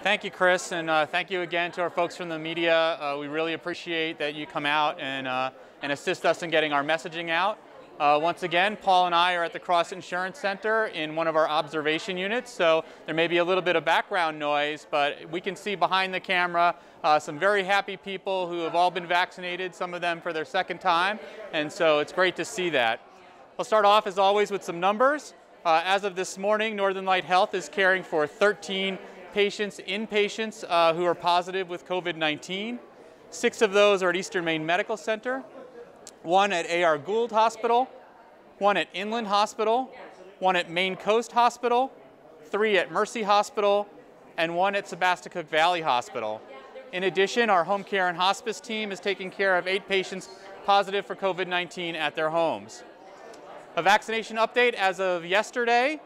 Thank you, Chris, and thank you again to our folks from the media. We really appreciate that you come out and assist us in getting our messaging out. Once again, Paul and I are at the Cross Insurance Center in one of our observation units, so there may be a little bit of background noise, but we can see behind the camera some very happy people who have all been vaccinated, some of them for their second time, and so it's great to see that. I'll start off, as always, with some numbers. As of this morning, Northern Light Health is caring for 13 inpatients who are positive with COVID-19. 6 of those are at Eastern Maine Medical Center, 1 at A.R. Gould Hospital, 1 at Inland Hospital, 1 at Maine Coast Hospital, 3 at Mercy Hospital, and 1 at Sebasticook Valley Hospital. In addition, our home care and hospice team is taking care of 8 patients positive for COVID-19 at their homes. A vaccination update: as of yesterday,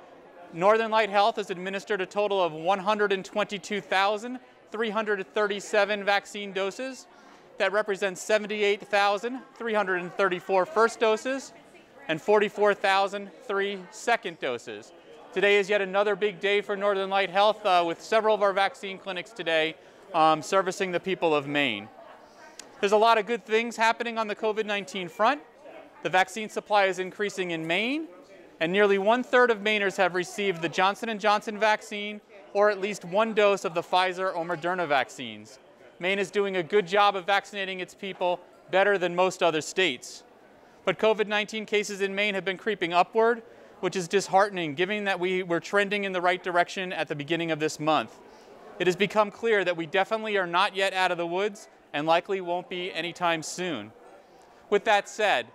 Northern Light Health has administered a total of 122,337 vaccine doses. That represents 78,334 first doses and 44,003 second doses. Today is yet another big day for Northern Light Health with several of our vaccine clinics today servicing the people of Maine. There's a lot of good things happening on the COVID-19 front. The vaccine supply is increasing in Maine, and nearly 1/3 of Mainers have received the Johnson & Johnson vaccine or at least 1 dose of the Pfizer or Moderna vaccines. Maine is doing a good job of vaccinating its people, better than most other states. But COVID-19 cases in Maine have been creeping upward, which is disheartening given that we were trending in the right direction at the beginning of this month. It has become clear that we definitely are not yet out of the woods and likely won't be anytime soon. With that said,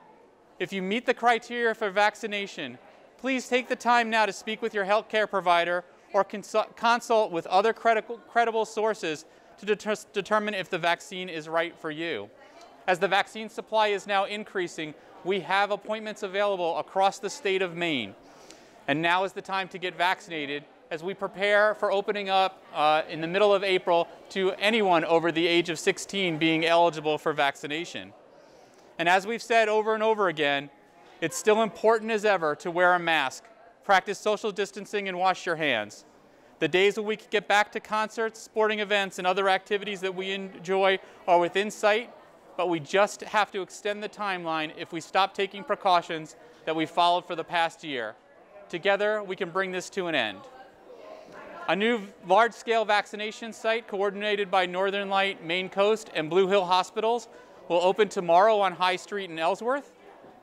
if you meet the criteria for vaccination, please take the time now to speak with your healthcare provider or consult with other credible sources to determine if the vaccine is right for you. As the vaccine supply is now increasing, we have appointments available across the state of Maine. And now is the time to get vaccinated as we prepare for opening up in the middle of April to anyone over the age of 16 being eligible for vaccination. And as we've said over and over again, it's still important as ever to wear a mask, practice social distancing, and wash your hands. The days when we can get back to concerts, sporting events, and other activities that we enjoy are within sight, but we just have to extend the timeline if we stop taking precautions that we followed for the past year. Together, we can bring this to an end. A new large-scale vaccination site coordinated by Northern Light, Maine Coast, and Blue Hill Hospitals will open tomorrow on High Street in Ellsworth.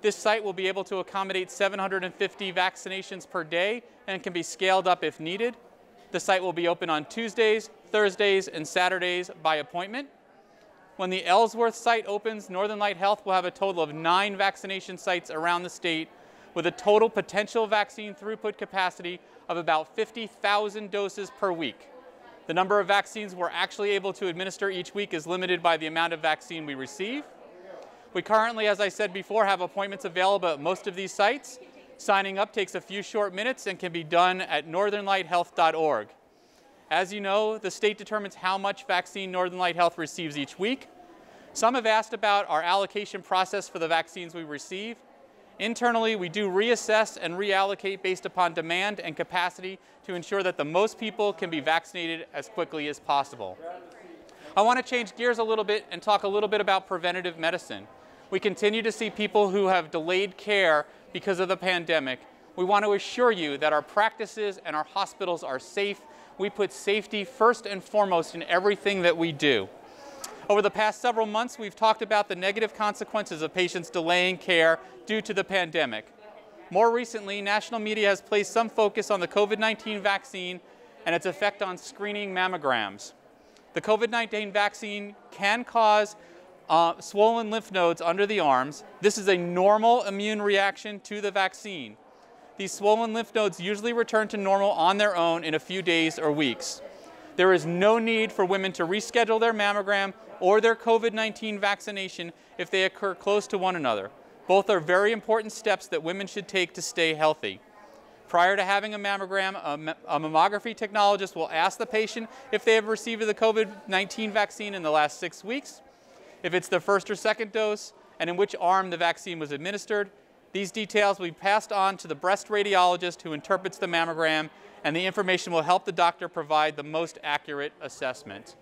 This site will be able to accommodate 750 vaccinations per day and can be scaled up if needed. The site will be open on Tuesdays, Thursdays, and Saturdays by appointment. When the Ellsworth site opens, Northern Light Health will have a total of 9 vaccination sites around the state with a total potential vaccine throughput capacity of about 50,000 doses per week. The number of vaccines we're actually able to administer each week is limited by the amount of vaccine we receive. We currently, as I said before, have appointments available at most of these sites. Signing up takes a few short minutes and can be done at northernlighthealth.org. As you know, the state determines how much vaccine Northern Light Health receives each week. Some have asked about our allocation process for the vaccines we receive. Internally, we do reassess and reallocate based upon demand and capacity to ensure that the most people can be vaccinated as quickly as possible. I want to change gears a little bit and talk a little bit about preventative medicine. We continue to see people who have delayed care because of the pandemic. We want to assure you that our practices and our hospitals are safe. We put safety first and foremost in everything that we do. Over the past several months, we've talked about the negative consequences of patients delaying care due to the pandemic. More recently, national media has placed some focus on the COVID-19 vaccine and its effect on screening mammograms. The COVID-19 vaccine can cause swollen lymph nodes under the arms. This is a normal immune reaction to the vaccine. These swollen lymph nodes usually return to normal on their own in a few days or weeks. There is no need for women to reschedule their mammogram or their COVID-19 vaccination if they occur close to one another. Both are very important steps that women should take to stay healthy. Prior to having a mammogram, a mammography technologist will ask the patient if they have received the COVID-19 vaccine in the last 6 weeks, if it's the first or second dose, and in which arm the vaccine was administered. These details will be passed on to the breast radiologist who interprets the mammogram, and the information will help the doctor provide the most accurate assessment.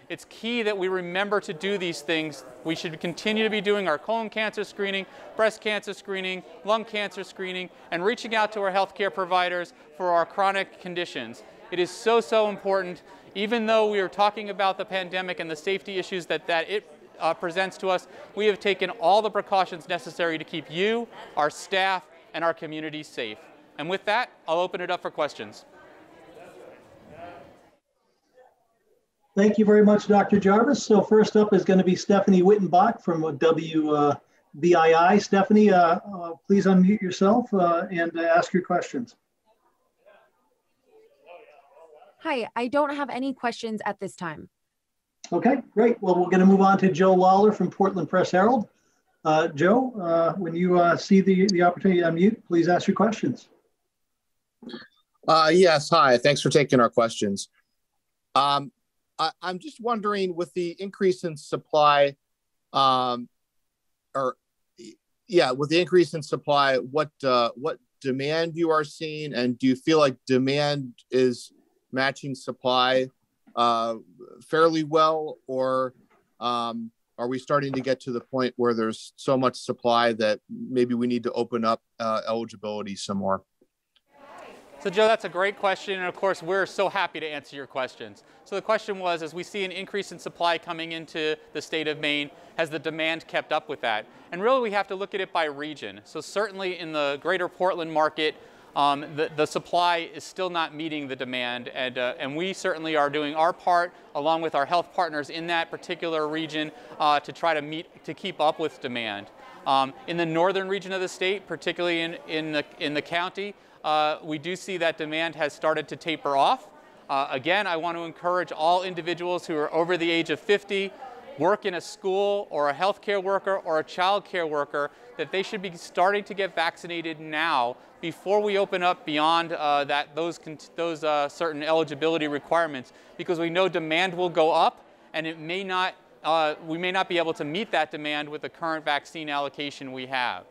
It's key that we remember to do these things. We should continue to be doing our colon cancer screening, breast cancer screening, lung cancer screening, and reaching out to our healthcare providers for our chronic conditions. It is so, so important. Even though we are talking about the pandemic and the safety issues that it presents to us, we have taken all the precautions necessary to keep you, our staff, and our community safe. And with that, I'll open it up for questions. Thank you very much, Dr. Jarvis. So first up is going to be Stephanie Wittenbach from WBII. Stephanie, please unmute yourself and ask your questions. Hi, I don't have any questions at this time. Okay, great. Well, we're going to move on to Joe Lawler from Portland Press Herald. Joe, when you see the opportunity to unmute, please ask your questions. Yes, hi. Thanks for taking our questions. I'm just wondering, with the increase in supply, with the increase in supply, what demand you are seeing, and do you feel like demand is matching supply fairly well, or are we starting to get to the point where there's so much supply that maybe we need to open up eligibility some more? So Joe, that's a great question, and of course we're so happy to answer your questions. So the question was, as we see an increase in supply coming into the state of Maine, has the demand kept up with that? And really we have to look at it by region. So certainly in the greater Portland market, the supply is still not meeting the demand, and we certainly are doing our part along with our health partners in that particular region to try to keep up with demand. In the northern region of the state, particularly in the county, we do see that demand has started to taper off. Again, I want to encourage all individuals who are over the age of 50, work in a school or a healthcare worker or a child care worker, that they should be starting to get vaccinated now before we open up beyond those certain eligibility requirements, because we know demand will go up, and we may not be able to meet that demand with the current vaccine allocation we have.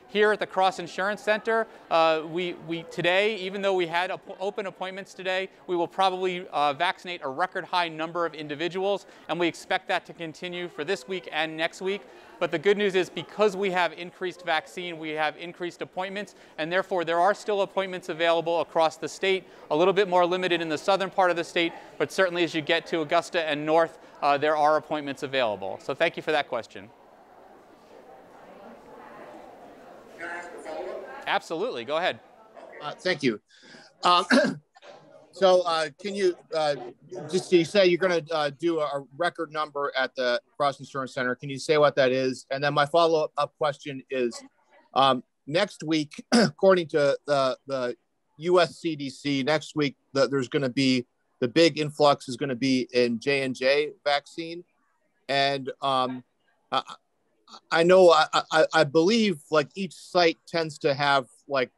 Here at the Cross Insurance Center, today, even though we had open appointments today, we will probably vaccinate a record high number of individuals, and we expect that to continue for this week and next week. But the good news is, because we have increased vaccine, we have increased appointments, and therefore there are still appointments available across the state, a little bit more limited in the southern part of the state, but certainly as you get to Augusta and north, there are appointments available. So thank you for that question. Can I ask a follow-up? Absolutely, go ahead. Thank you. So can you just, you say you're going to do a record number at the Cross Insurance Center. Can you say what that is? And then my follow-up question is, next week, according to the US CDC, next week there's going to be, the big influx is going to be in J&J vaccine. And I know, I believe like each site tends to have like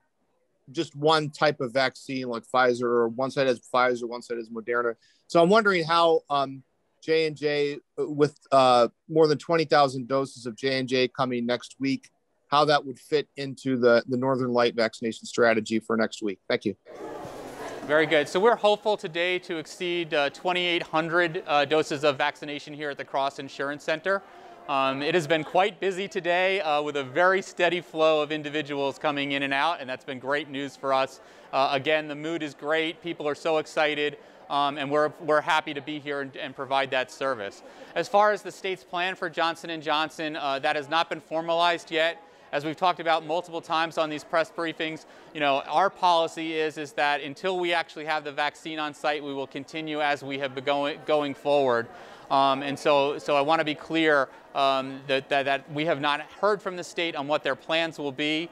just one type of vaccine, like Pfizer, or one side has Pfizer, one side has Moderna. So I'm wondering how J&J, with more than 20,000 doses of J&J coming next week, how that would fit into the Northern Light vaccination strategy for next week. Thank you. Very good. So we're hopeful today to exceed 2,800 doses of vaccination here at the Cross Insurance Center. It has been quite busy today with a very steady flow of individuals coming in and out, and that's been great news for us. Again, the mood is great. People are so excited, and we're happy to be here and provide that service. As far as the state's plan for Johnson & Johnson, that has not been formalized yet. As we've talked about multiple times on these press briefings, you know, our policy is that until we actually have the vaccine on site, we will continue as we have been going forward. And so I want to be clear that we have not heard from the state on what their plans will be.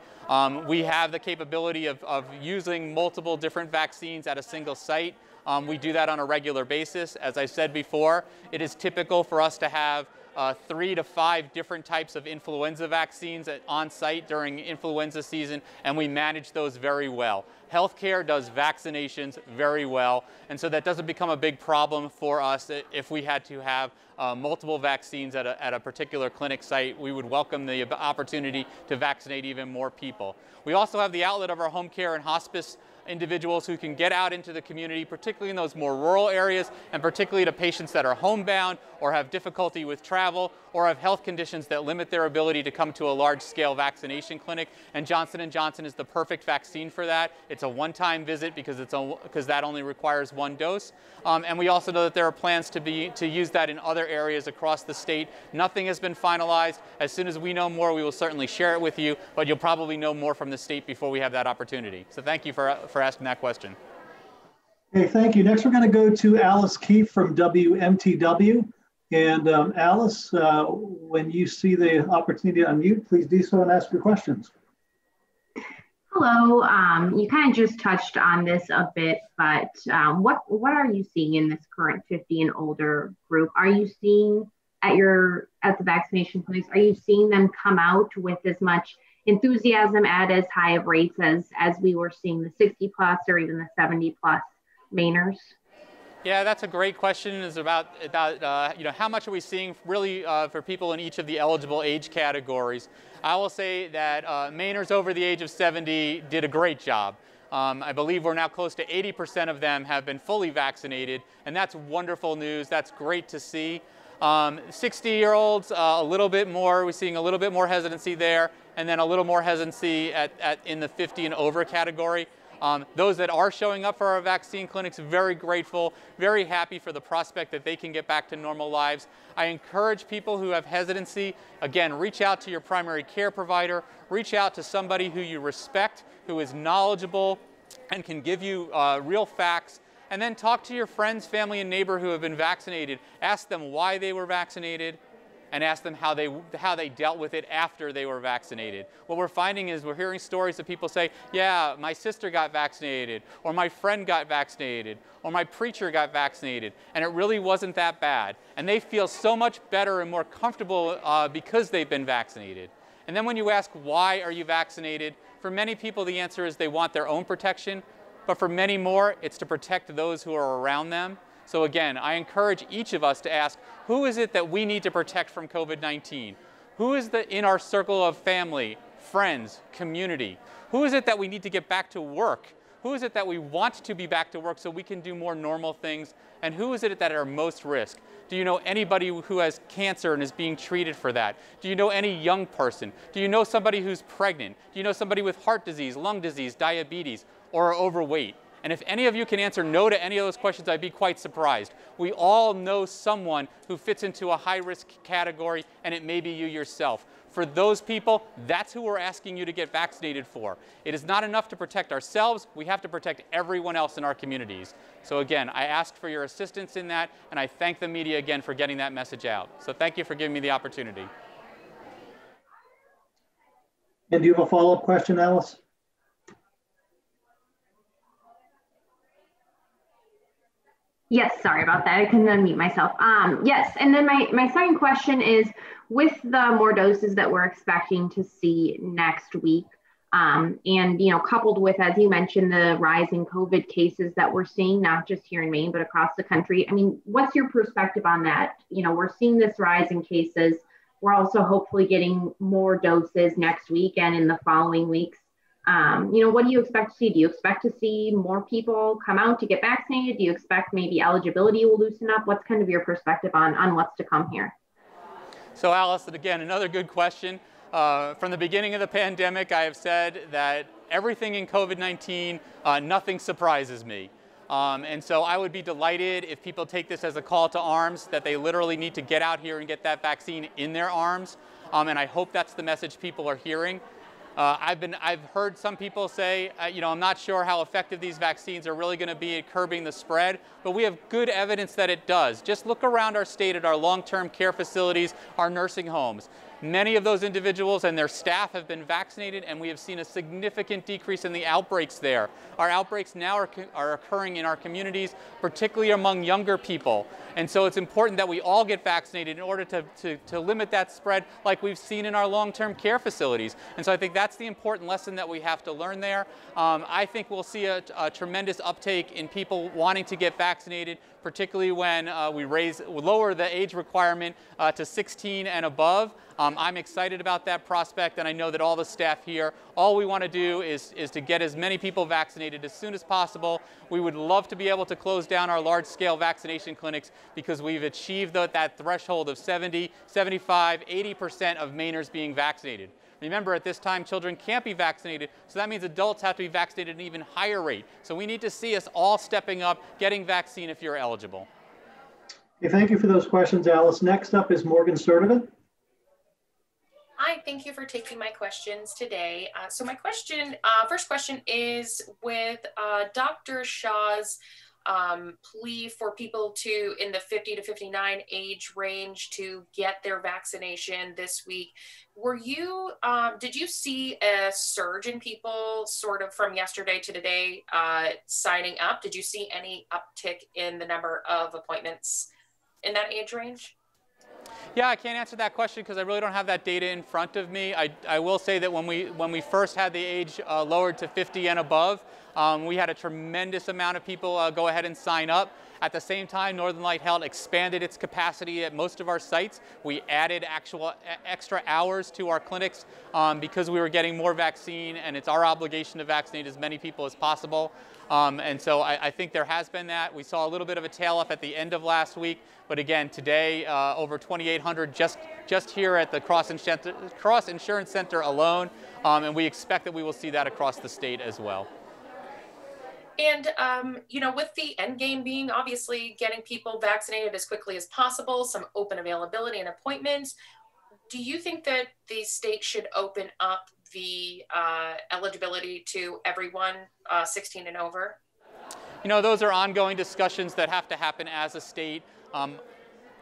We have the capability of using multiple different vaccines at a single site. We do that on a regular basis. As I said before, it is typical for us to have 3 to 5 different types of influenza vaccines on site during influenza season, and we manage those very well. Healthcare does vaccinations very well, and so that doesn't become a big problem for us if we had to have multiple vaccines at a particular clinic site. We would welcome the opportunity to vaccinate even more people. We also have the outlet of our home care and hospice individuals who can get out into the community, particularly in those more rural areas, and particularly to patients that are homebound or have difficulty with travel or have health conditions that limit their ability to come to a large-scale vaccination clinic. And Johnson & Johnson is the perfect vaccine for that. It's a one-time visit because that only requires 1 dose. And we also know that there are plans to use that in other areas across the state. Nothing has been finalized. As soon as we know more, we will certainly share it with you, but you'll probably know more from the state before we have that opportunity. So thank you for asking that question. Okay, thank you. Next, we're going to go to Alice Keefe from WMTW. And Alice, when you see the opportunity to unmute, please do so and ask your questions. Hello. You kind of just touched on this a bit, but what are you seeing in this current 50 and older group? Are you seeing at the vaccination clinics, are you seeing them come out with as much enthusiasm at as high of rates as we were seeing the 60 plus or even the 70 plus Mainers? Yeah, that's a great question. It's about how much are we seeing really for people in each of the eligible age categories. I will say that Mainers over the age of 70 did a great job. I believe we're now close to 80% of them have been fully vaccinated, and that's wonderful news. That's great to see. 60-year-olds, a little bit more. We're seeing a little bit more hesitancy there, and then a little more hesitancy in the 50 and over category. Those that are showing up for our vaccine clinics, very grateful, very happy for the prospect that they can get back to normal lives. I encourage people who have hesitancy, again, reach out to your primary care provider, reach out to somebody who you respect, who is knowledgeable and can give you real facts, and then talk to your friends, family, and neighbor who have been vaccinated. Ask them why they were vaccinated, and ask them how they dealt with it after they were vaccinated. What we're finding is we're hearing stories of people say, yeah, my sister got vaccinated, or my friend got vaccinated, or my preacher got vaccinated, and it really wasn't that bad. And they feel so much better and more comfortable because they've been vaccinated. And then when you ask, why are you vaccinated? For many people, the answer is they want their own protection, but for many more, it's to protect those who are around them. So again, I encourage each of us to ask, who is it that we need to protect from COVID-19? Who is in our circle of family, friends, community? Who is it that we need to get back to work? Who is it that we want to be back to work so we can do more normal things? And who is it that are most risk? Do you know anybody who has cancer and is being treated for that? Do you know any young person? Do you know somebody who's pregnant? Do you know somebody with heart disease, lung disease, diabetes, or are overweight? And if any of you can answer no to any of those questions, I'd be quite surprised. We all know someone who fits into a high-risk category, and it may be you yourself. For those people, that's who we're asking you to get vaccinated for. It is not enough to protect ourselves. We have to protect everyone else in our communities. So again, I ask for your assistance in that, and I thank the media again for getting that message out. So thank you for giving me the opportunity. And do you have a follow-up question, Alice? Yes, sorry about that. I couldn't unmute myself. Yes, and then my second question is, with the more doses that we're expecting to see next week, and coupled with, as you mentioned, the rise in COVID cases that we're seeing, not just here in Maine, but across the country. I mean, what's your perspective on that? We're seeing this rise in cases. We're also hopefully getting more doses next week and in the following weeks. What do you expect to see? Do you expect to see more people come out to get vaccinated? Do you expect maybe eligibility will loosen up? What's kind of your perspective on what's to come here? So Alice, again, another good question. From the beginning of the pandemic, I have said that everything in COVID-19, nothing surprises me. And so I would be delighted if people take this as a call to arms, that they literally need to get out here and get that vaccine in their arms. And I hope that's the message people are hearing. I've heard some people say, I'm not sure how effective these vaccines are really going to be at curbing the spread, but we have good evidence that it does. Just look around our state at our long-term care facilities, our nursing homes. Many of those individuals and their staff have been vaccinated, and we have seen a significant decrease in the outbreaks there. Our outbreaks now are occurring in our communities, particularly among younger people. And so it's important that we all get vaccinated in order to limit that spread like we've seen in our long-term care facilities. And so I think that's the important lesson that we have to learn there. I think we'll see a tremendous uptake in people wanting to get vaccinated, particularly when we lower the age requirement to 16 and above. I'm excited about that prospect, and I know that all the staff here, all we want to do is to get as many people vaccinated as soon as possible. We would love to be able to close down our large-scale vaccination clinics because we've achieved that threshold of 70, 75, 80% of Mainers being vaccinated. Remember, at this time, children can't be vaccinated, so that means adults have to be vaccinated at an even higher rate. So we need to see us all stepping up, getting vaccine if you're eligible. Okay, thank you for those questions, Alice. Next up is Morgan Sturdivant. Hi, thank you for taking my questions today. So my first question is with Dr. Shah's plea for people in the 50 to 59 age range to get their vaccination this week. Did you see a surge in people sort of from yesterday to today signing up? Did you see any uptick in the number of appointments in that age range? Yeah, I can't answer that question because I really don't have that data in front of me. I will say that when we first had the age lowered to 50 and above, we had a tremendous amount of people go ahead and sign up. At the same time, Northern Light Health expanded its capacity at most of our sites. We added extra hours to our clinics because we were getting more vaccine, and it's our obligation to vaccinate as many people as possible. And so I think there has been that. We saw a little bit of a tail up at the end of last week, but again, today, over 2,800 just here at the Cross Insurance Center alone, and we expect that we will see that across the state as well. And, with the end game being obviously getting people vaccinated as quickly as possible, some open availability and appointments, do you think that the state should open up the eligibility to everyone 16 and over? Those are ongoing discussions that have to happen as a state.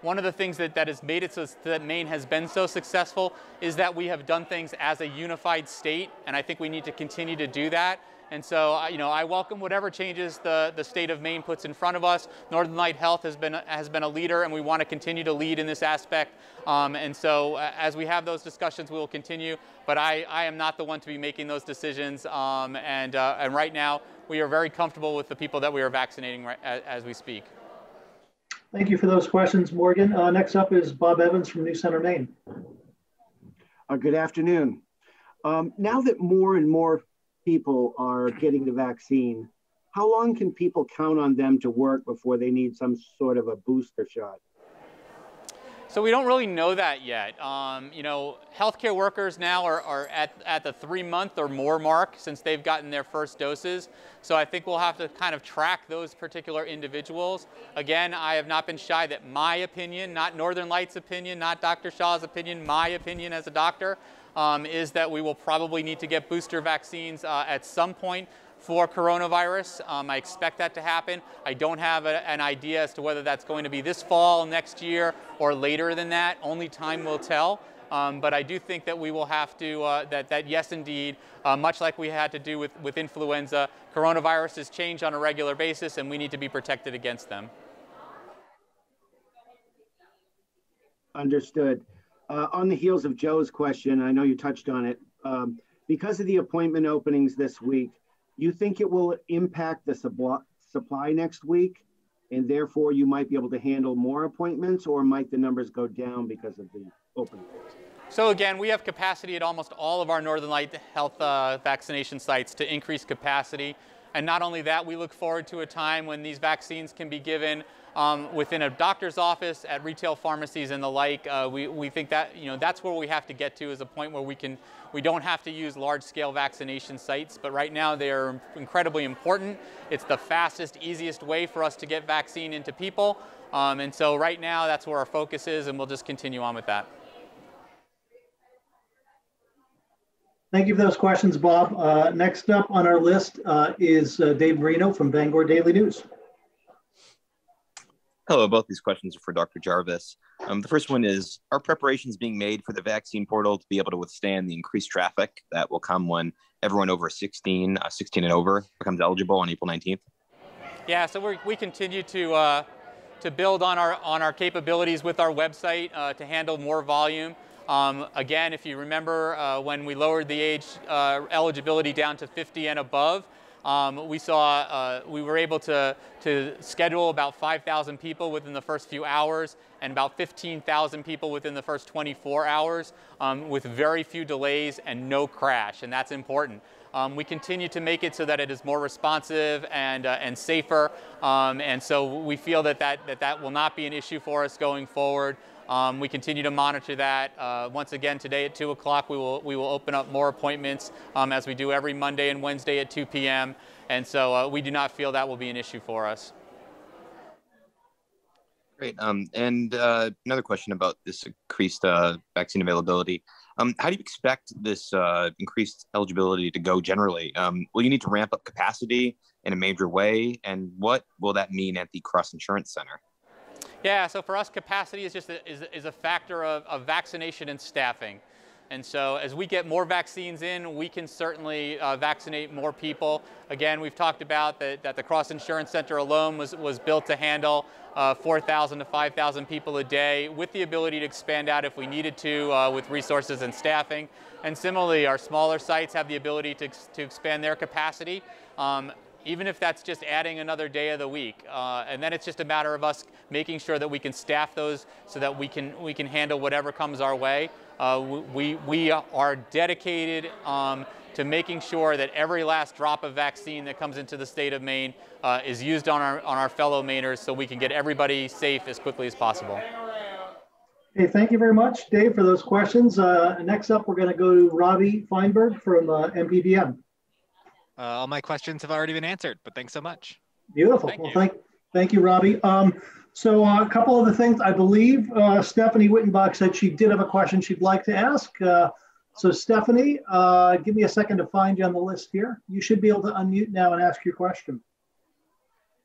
One of the things that has made it so that Maine has been so successful is that we have done things as a unified state, and I think we need to continue to do that. And so, I welcome whatever changes the state of Maine puts in front of us. Northern Light Health has been a leader, and we want to continue to lead in this aspect. And so, as we have those discussions, we will continue. But I am not the one to be making those decisions. And right now, we are very comfortable with the people that we are vaccinating as we speak. Thank you for those questions, Morgan. Next up is Bob Evans from New Center, Maine. Good afternoon. Now that more and more people are getting the vaccine, how long can people count on them to work before they need some sort of a booster shot? So we don't really know that yet. Healthcare workers now are at the 3-month or more mark since they've gotten their first doses. So I think we'll have to kind of track those particular individuals. Again, I have not been shy that my opinion, not Northern Light's opinion, not Dr. Shah's opinion, my opinion as a doctor, is that we will probably need to get booster vaccines at some point for coronavirus. I expect that to happen. I don't have an idea as to whether that's going to be this fall, next year, or later than that. Only time will tell. But I do think that we will have to, that yes, indeed, much like we had to do with influenza, coronaviruses change on a regular basis, and we need to be protected against them. Understood. On the heels of Joe's question, I know you touched on it, because of the appointment openings this week, you think it will impact the supply next week, and therefore you might be able to handle more appointments, or might the numbers go down because of the openings? So again, we have capacity at almost all of our Northern Light Health vaccination sites to increase capacity. And not only that, we look forward to a time when these vaccines can be given within a doctor's office, at retail pharmacies and the like. We think that that's where we have to get to, is a point where we don't have to use large-scale vaccination sites. But right now they are incredibly important. It's the fastest, easiest way for us to get vaccine into people. And so right now that's where our focus is, and we'll just continue on with that. Thank you for those questions, Bob. Next up on our list is Dave Marino from Bangor Daily News. Hello, both these questions are for Dr. Jarvis. The first one is, are preparations being made for the vaccine portal to be able to withstand the increased traffic that will come when everyone over 16 and over becomes eligible on April 19th? Yeah, so we continue to build on our capabilities with our website to handle more volume. Again, if you remember when we lowered the age eligibility down to 50 and above, we were able to schedule about 5,000 people within the first few hours and about 15,000 people within the first 24 hours with very few delays and no crash, and that's important. We continue to make it so that it is more responsive and safer, and so we feel that will not be an issue for us going forward. We continue to monitor that. Once again, today at 2 o'clock, we will open up more appointments as we do every Monday and Wednesday at 2 p.m. And so we do not feel that will be an issue for us. Great. And another question about this increased vaccine availability. How do you expect this increased eligibility to go generally? Will you need to ramp up capacity in a major way? And what will that mean at the Cross Insurance Center? Yeah, so for us, capacity is just a factor of vaccination and staffing. And so as we get more vaccines in, we can certainly vaccinate more people. Again, we've talked about that the Cross Insurance Center alone was built to handle 4,000 to 5,000 people a day with the ability to expand out if we needed to with resources and staffing. And similarly, our smaller sites have the ability to expand their capacity. Even if that's just adding another day of the week. And then it's just a matter of us making sure that we can staff those so that we can handle whatever comes our way. We are dedicated to making sure that every last drop of vaccine that comes into the state of Maine is used on our fellow Mainers so we can get everybody safe as quickly as possible. Okay, thank you very much, Dave, for those questions. Next up, we're going to go to Robbie Feinberg from MPDM. All my questions have already been answered, but thanks so much. Beautiful. Thank you, Robbie. So a couple of the things, I believe Stephanie Wittenbach said she did have a question she'd like to ask. So Stephanie, give me a second to find you on the list here. You should be able to unmute now and ask your question.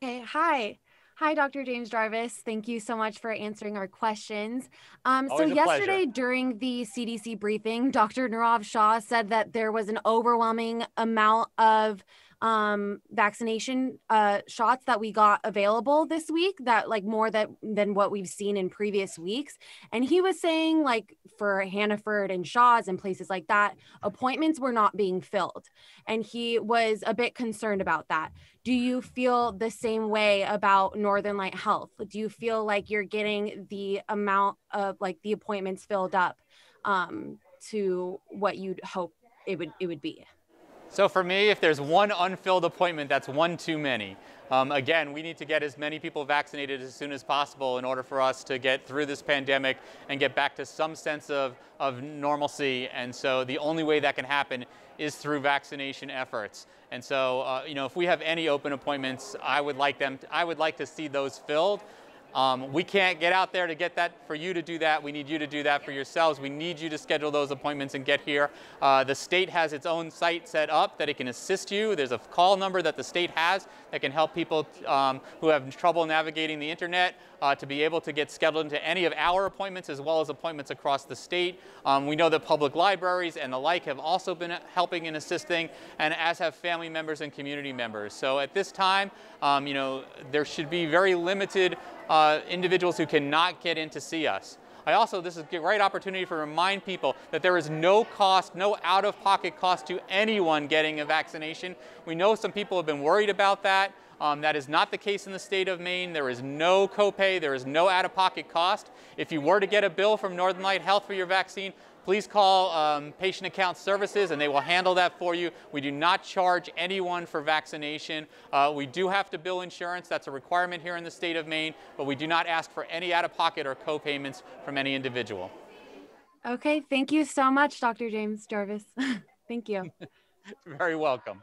Okay, hi. Hi, Dr. James Jarvis. Thank you so much for answering our questions. So yesterday during the CDC briefing, Dr. Nirav Shah said that there was an overwhelming amount of vaccination shots that we got available this week, that like more than what we've seen in previous weeks. And he was saying like for Hannaford and Shaw's and places like that, appointments were not being filled. And he was a bit concerned about that. Do you feel the same way about Northern Light Health? Do you feel like you're getting the amount of like the appointments filled up to what you'd hope it would be? So for me, if there's one unfilled appointment, that's one too many. Again, we need to get as many people vaccinated as soon as possible in order for us to get through this pandemic and get back to some sense of normalcy. And so the only way that can happen is through vaccination efforts. And so, if we have any open appointments, I would like to see those filled. We can't get out there to get that for you to do that. We need you to do that for yourselves. We need you to schedule those appointments and get here. The state has its own site set up that it can assist you. There's a call number that the state has that can help people who have trouble navigating the internet to be able to get scheduled into any of our appointments as well as appointments across the state. We know that public libraries and the like have also been helping and assisting, and as have family members and community members. So at this time, there should be very limited individuals who cannot get in to see us. This is a great opportunity to remind people that there is no cost, no out-of-pocket cost to anyone getting a vaccination. We know some people have been worried about that. That is not the case in the state of Maine. There is no copay, there is no out-of-pocket cost. If you were to get a bill from Northern Light Health for your vaccine, please call Patient Account Services and they will handle that for you. We do not charge anyone for vaccination. We do have to bill insurance. That's a requirement here in the state of Maine, but we do not ask for any out-of-pocket or co-payments from any individual. Okay, thank you so much, Dr. James Jarvis. Thank you. Very welcome.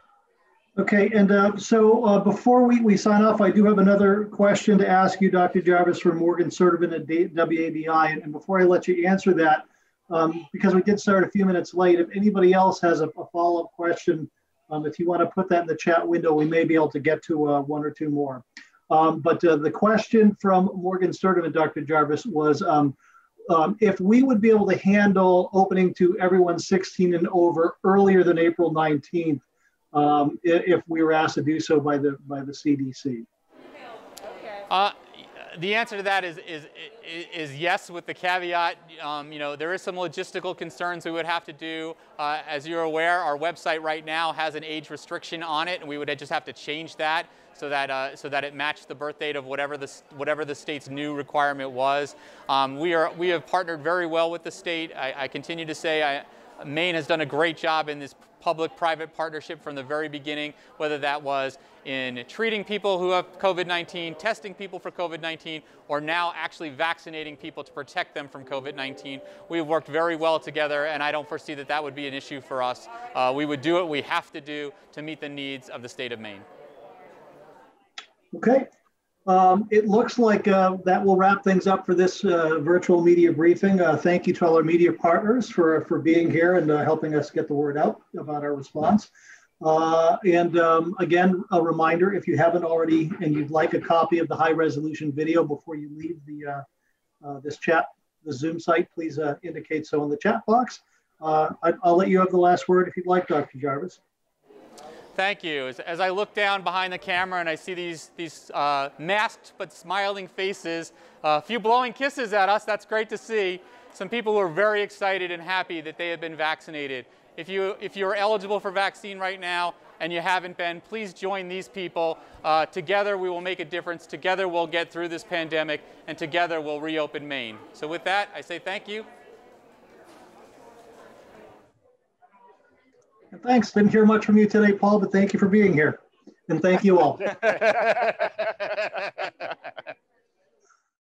Okay, and so before we sign off, I do have another question to ask you, Dr. Jarvis, from Morgan Sertivant at WABI. And before I let you answer that, because we did start a few minutes late, if anybody else has a follow-up question, if you want to put that in the chat window, we may be able to get to one or two more. But the question from Morgan Sturdivant, Dr. Jarvis, was if we would be able to handle opening to everyone 16 and over earlier than April 19th, if we were asked to do so by the CDC. The answer to that is yes, with the caveat, you know, there is some logistical concerns we would have to do. As you're aware, our website right now has an age restriction on it, and we would just have to change that so that it matched the birth date of whatever the state's new requirement was. We have partnered very well with the state. I continue to say Maine has done a great job in this public-private partnership from the very beginning, whether that was in treating people who have COVID-19, testing people for COVID-19, or now actually vaccinating people to protect them from COVID-19. We've worked very well together, and I don't foresee that would be an issue for us. We would do what we have to do to meet the needs of the state of Maine. Okay. It looks like that will wrap things up for this virtual media briefing. Thank you to all our media partners for being here and helping us get the word out about our response. Again, a reminder, if you haven't already and you'd like a copy of the high resolution video before you leave the Zoom site, please indicate so in the chat box. I'll let you have the last word if you'd like, Dr. Jarvis. Thank you. As I look down behind the camera and I see these masked but smiling faces, a few blowing kisses at us, that's great to see. Some people who are very excited and happy that they have been vaccinated. If you're eligible for vaccine right now and you haven't been, please join these people. Together we will make a difference. Together we'll get through this pandemic, and together we'll reopen Maine. So with that, I say thank you. Thanks. Didn't hear much from you today, Paul, but thank you for being here. And thank you all.